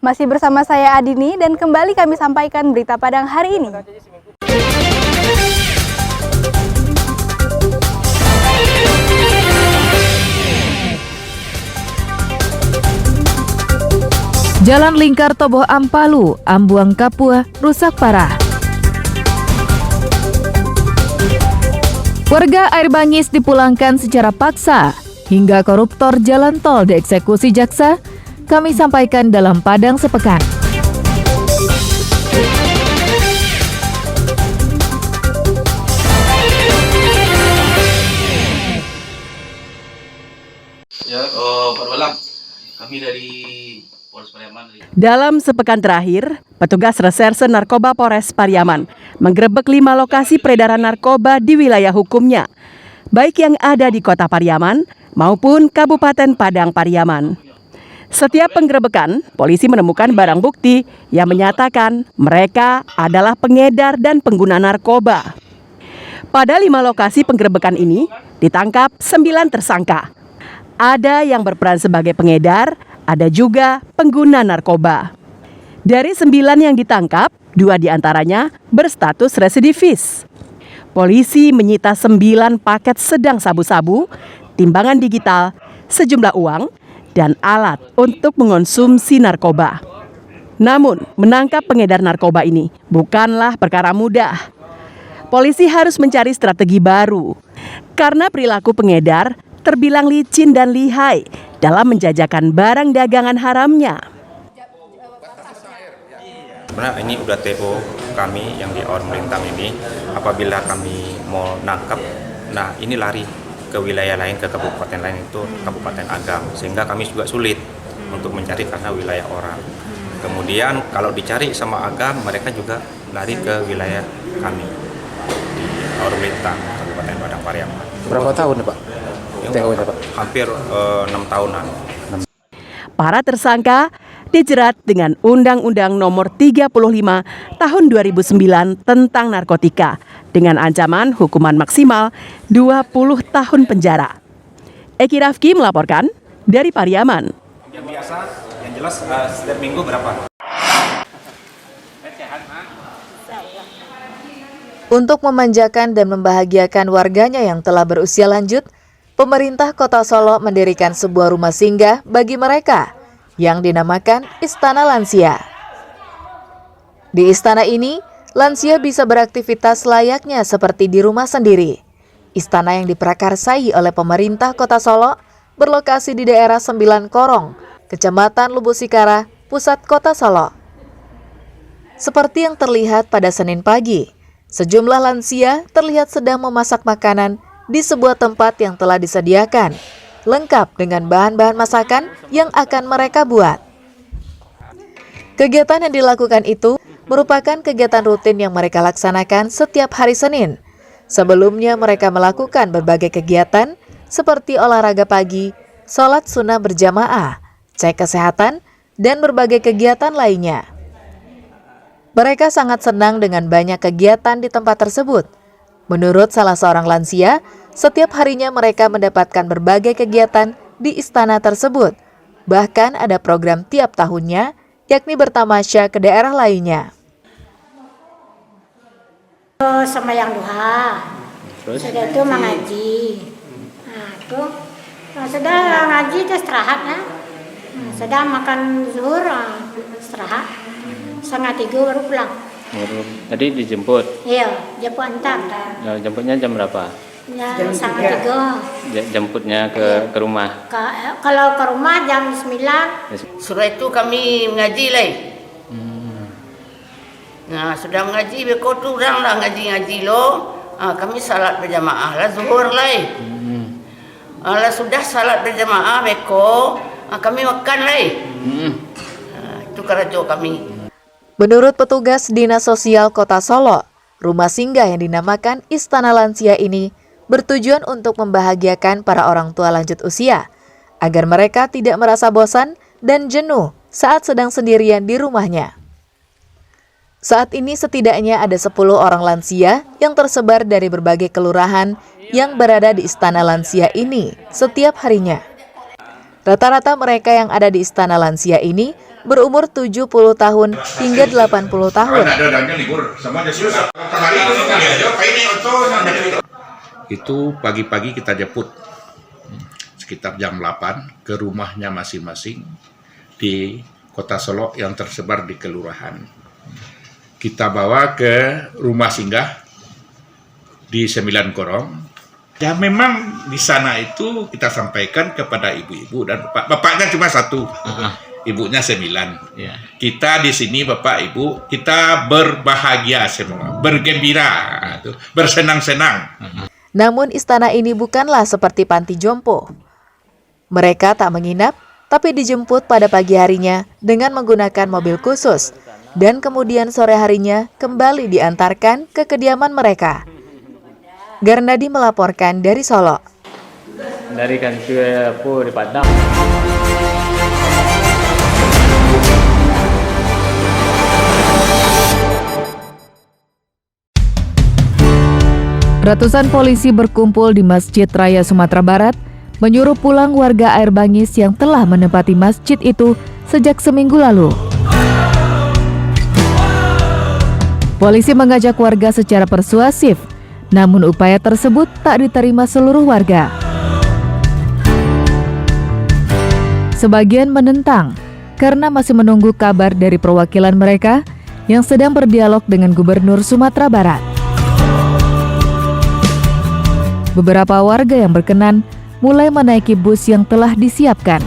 Masih bersama saya Adini dan kembali kami sampaikan berita Padang hari ini. Jalan Lingkar Toboh Ampalu, Ambuang Kapua, rusak parah. Warga Air Bangis dipulangkan secara paksa, hingga koruptor jalan tol dieksekusi jaksa, kami sampaikan dalam Padang Sepekan. Kami dari Polres Pariaman. Dalam sepekan terakhir, petugas reserse narkoba Polres Pariaman menggerebek 5 lokasi peredaran narkoba di wilayah hukumnya, baik yang ada di Kota Pariaman maupun Kabupaten Padang Pariaman. Setiap penggerebekan, polisi menemukan barang bukti yang menyatakan mereka adalah pengedar dan pengguna narkoba. Pada 5 lokasi penggerebekan ini, ditangkap 9 tersangka. Ada yang berperan sebagai pengedar, ada juga pengguna narkoba. Dari 9 yang ditangkap, 2 diantaranya berstatus residivis. Polisi menyita 9 paket sedang sabu-sabu, timbangan digital, sejumlah uang, dan alat untuk mengonsumsi narkoba. Namun, menangkap pengedar narkoba ini bukanlah perkara mudah. Polisi harus mencari strategi baru, karena perilaku pengedar terbilang licin dan lihai dalam menjajakan barang dagangan haramnya. Sebenarnya ini udah TO kami yang di Awan Melintang ini, apabila kami mau nangkap, nah ini lari ke wilayah lain, ke kabupaten lain, itu Kabupaten Agam, sehingga kami juga sulit untuk mencari karena wilayah orang. Kemudian kalau dicari sama Agam, mereka juga lari ke wilayah kami di Awan Melintang, Kabupaten Padang Pariaman. Berapa tahun Pak? Hampir 6 tahunan. Para tersangka dijerat dengan Undang-Undang Nomor 35 Tahun 2009 tentang narkotika dengan ancaman hukuman maksimal 20 tahun penjara. Eki Rafki melaporkan dari Pariaman. Yang biasa, yang jelas setiap minggu berapa? Untuk memanjakan dan membahagiakan warganya yang telah berusia lanjut, pemerintah Kota Solo mendirikan sebuah rumah singgah bagi mereka yang dinamakan Istana Lansia. Di istana ini, lansia bisa beraktivitas layaknya seperti di rumah sendiri. Istana yang diprakarsai oleh pemerintah Kota Solo berlokasi di daerah Sembilan Korong, Kecamatan Lubuk Sikara, pusat Kota Solo. Seperti yang terlihat pada Senin pagi, sejumlah lansia terlihat sedang memasak makanan di sebuah tempat yang telah disediakan, lengkap dengan bahan-bahan masakan yang akan mereka buat. Kegiatan yang dilakukan itu merupakan kegiatan rutin yang mereka laksanakan setiap hari Senin. Sebelumnya mereka melakukan berbagai kegiatan seperti olahraga pagi, sholat sunnah berjamaah, cek kesehatan, dan berbagai kegiatan lainnya. Mereka sangat senang dengan banyak kegiatan di tempat tersebut. Menurut salah seorang lansia, setiap harinya mereka mendapatkan berbagai kegiatan di istana tersebut. Bahkan ada program tiap tahunnya, yakni bertamasya ke daerah lainnya. Sembahyang duha, sudah itu mengaji. Sudah ngaji itu istirahat ya. Sudah makan zuhur, istirahat. 2:30 baru pulang. Tadi dijemput? Iya, jemput antar. Jemputnya jam berapa? Ya, 2:30. Jemputnya ke rumah? Kalau ke rumah jam 9. Sudah itu kami mengaji lah. Nah, sudah mengaji, beko tu orang lah ngaji-ngaji lo. Kami salat berjamaah lah, zuhur lah. Lah sudah salat berjamaah, beko, kami makan lah. Itu kerja kami. Menurut petugas Dinas Sosial Kota Solo, rumah singgah yang dinamakan Istana Lansia ini bertujuan untuk membahagiakan para orang tua lanjut usia, agar mereka tidak merasa bosan dan jenuh saat sedang sendirian di rumahnya. Saat ini setidaknya ada 10 orang lansia yang tersebar dari berbagai kelurahan yang berada di Istana Lansia ini setiap harinya. Rata-rata mereka yang ada di Istana Lansia ini berumur 70 tahun hingga 80 tahun. Itu pagi-pagi kita jemput sekitar jam 8 ke rumahnya masing-masing di Kota Solo yang tersebar di kelurahan. Kita bawa ke rumah singgah di 9 Korong. Ya memang di sana itu kita sampaikan kepada ibu-ibu dan bapaknya cuma satu, ibunya 9. Ya. Kita di sini Bapak Ibu kita berbahagia semua, bergembira, bersenang-senang. Namun istana ini bukanlah seperti panti jompo. Mereka tak menginap, tapi dijemput pada pagi harinya dengan menggunakan mobil khusus, dan kemudian sore harinya kembali diantarkan ke kediaman mereka. Garnadi melaporkan dari Solo. Dari kantor di Padang. Ratusan polisi berkumpul di Masjid Raya Sumatera Barat, menyuruh pulang warga Air Bangis yang telah menempati masjid itu sejak seminggu lalu. Polisi mengajak warga secara persuasif, namun upaya tersebut tak diterima seluruh warga. Sebagian menentang karena masih menunggu kabar dari perwakilan mereka yang sedang berdialog dengan Gubernur Sumatera Barat. Beberapa warga yang berkenan mulai menaiki bus yang telah disiapkan.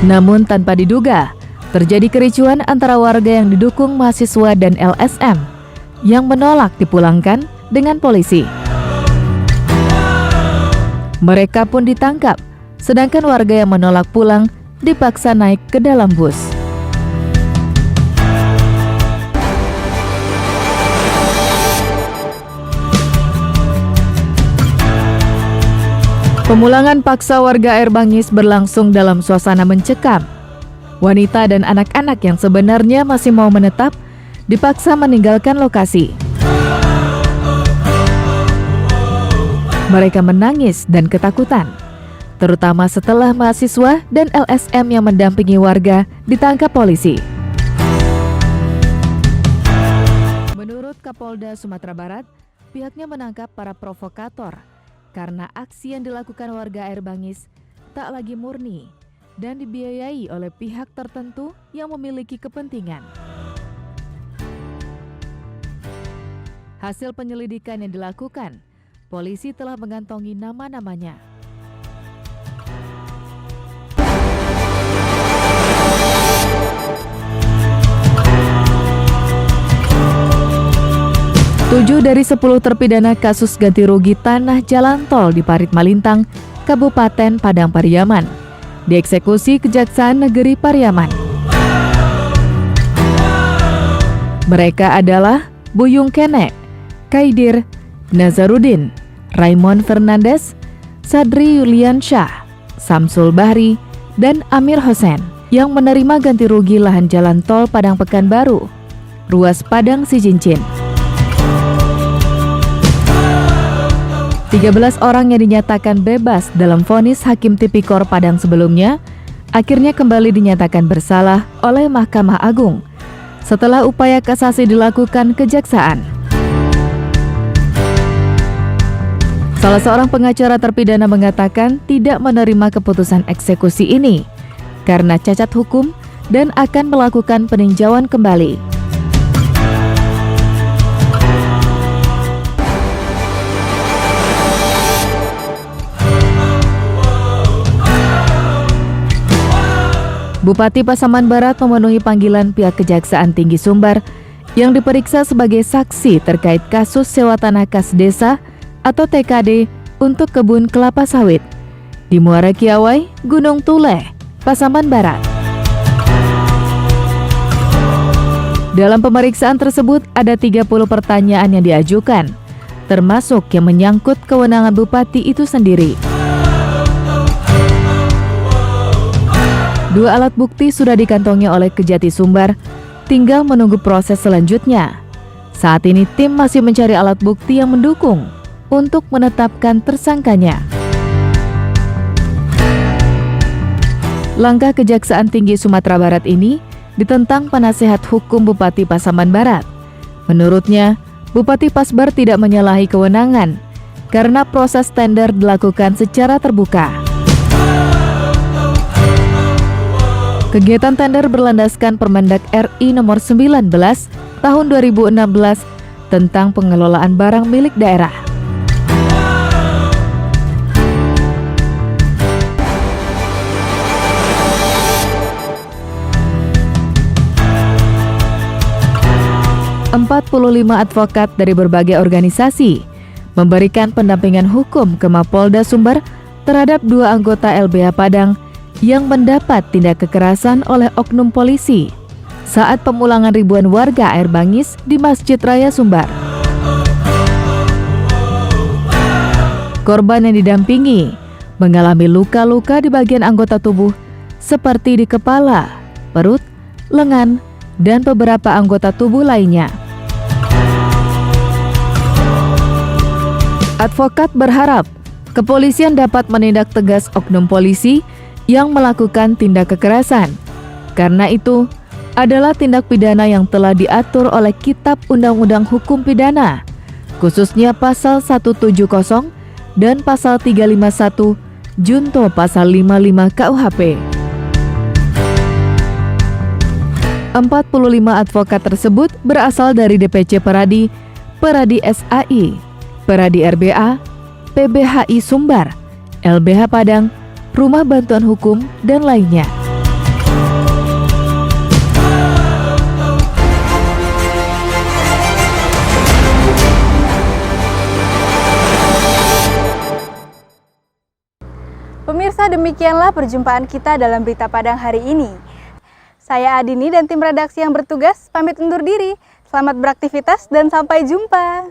Namun tanpa diduga, terjadi kericuan antara warga yang didukung mahasiswa dan LSM yang menolak dipulangkan dengan polisi. Mereka pun ditangkap, sedangkan warga yang menolak pulang dipaksa naik ke dalam bus. Pemulangan paksa warga Air Bangis berlangsung dalam suasana mencekam. Wanita dan anak-anak yang sebenarnya masih mau menetap dipaksa meninggalkan lokasi. Mereka menangis dan ketakutan, terutama setelah mahasiswa dan LSM yang mendampingi warga ditangkap polisi. Menurut Kapolda Sumatera Barat, pihaknya menangkap para provokator karena aksi yang dilakukan warga Air Bangis tak lagi murni dan dibiayai oleh pihak tertentu yang memiliki kepentingan. Hasil penyelidikan yang dilakukan, polisi telah mengantongi nama-namanya. Tujuh dari 10 terpidana kasus ganti rugi tanah jalan tol di Parit Malintang, Kabupaten Padang Pariaman, dieksekusi Kejaksaan Negeri Pariaman. Mereka adalah Buyung Kene, Kaidir, Nazarudin, Raymond Fernandes, Sadri Yuliansyah, Samsul Bahri, dan Amir Hosen yang menerima ganti rugi lahan jalan tol Padang Pekanbaru, ruas Padang Sicincin. 13 orang yang dinyatakan bebas dalam vonis Hakim Tipikor Padang sebelumnya akhirnya kembali dinyatakan bersalah oleh Mahkamah Agung setelah upaya kasasi dilakukan Kejaksaan. Salah seorang pengacara terpidana mengatakan tidak menerima keputusan eksekusi ini karena cacat hukum dan akan melakukan peninjauan kembali. Bupati Pasaman Barat memenuhi panggilan pihak Kejaksaan Tinggi Sumbar yang diperiksa sebagai saksi terkait kasus sewa tanah kas desa atau TKD untuk kebun kelapa sawit di Muara Kiawai, Gunung Tule, Pasaman Barat. Dalam pemeriksaan tersebut ada 30 pertanyaan yang diajukan, termasuk yang menyangkut kewenangan bupati itu sendiri. 2 alat bukti sudah dikantongi oleh Kejati Sumbar, tinggal menunggu proses selanjutnya. Saat ini tim masih mencari alat bukti yang mendukung untuk menetapkan tersangkanya. Langkah Kejaksaan Tinggi Sumatera Barat ini ditentang penasehat hukum Bupati Pasaman Barat. Menurutnya, Bupati Pasbar tidak menyalahi kewenangan karena proses tender dilakukan secara terbuka. Kegiatan tender berlandaskan Permendak RI nomor 19 tahun 2016 tentang pengelolaan barang milik daerah. ...45 advokat dari berbagai organisasi memberikan pendampingan hukum ke Mapolda Sumber terhadap 2 anggota LBH Padang yang mendapat tindak kekerasan oleh oknum polisi saat pemulangan ribuan warga air bangis di Masjid Raya Sumbar. Korban yang didampingi mengalami luka-luka di bagian anggota tubuh seperti di kepala, perut, lengan, dan beberapa anggota tubuh lainnya. Advokat berharap kepolisian dapat menindak tegas oknum polisi yang melakukan tindak kekerasan. Karena itu adalah tindak pidana yang telah diatur oleh Kitab Undang-Undang Hukum Pidana, khususnya Pasal 170 dan Pasal 351 junto Pasal 55 KUHP. 45 advokat tersebut berasal dari DPC Peradi, Peradi SAI, Peradi RBA, PBHI Sumbar, LBH Padang, Rumah Bantuan Hukum, dan lainnya. Pemirsa, demikianlah perjumpaan kita dalam Berita Padang hari ini. Saya Adini dan tim redaksi yang bertugas pamit undur diri. Selamat beraktivitas dan sampai jumpa.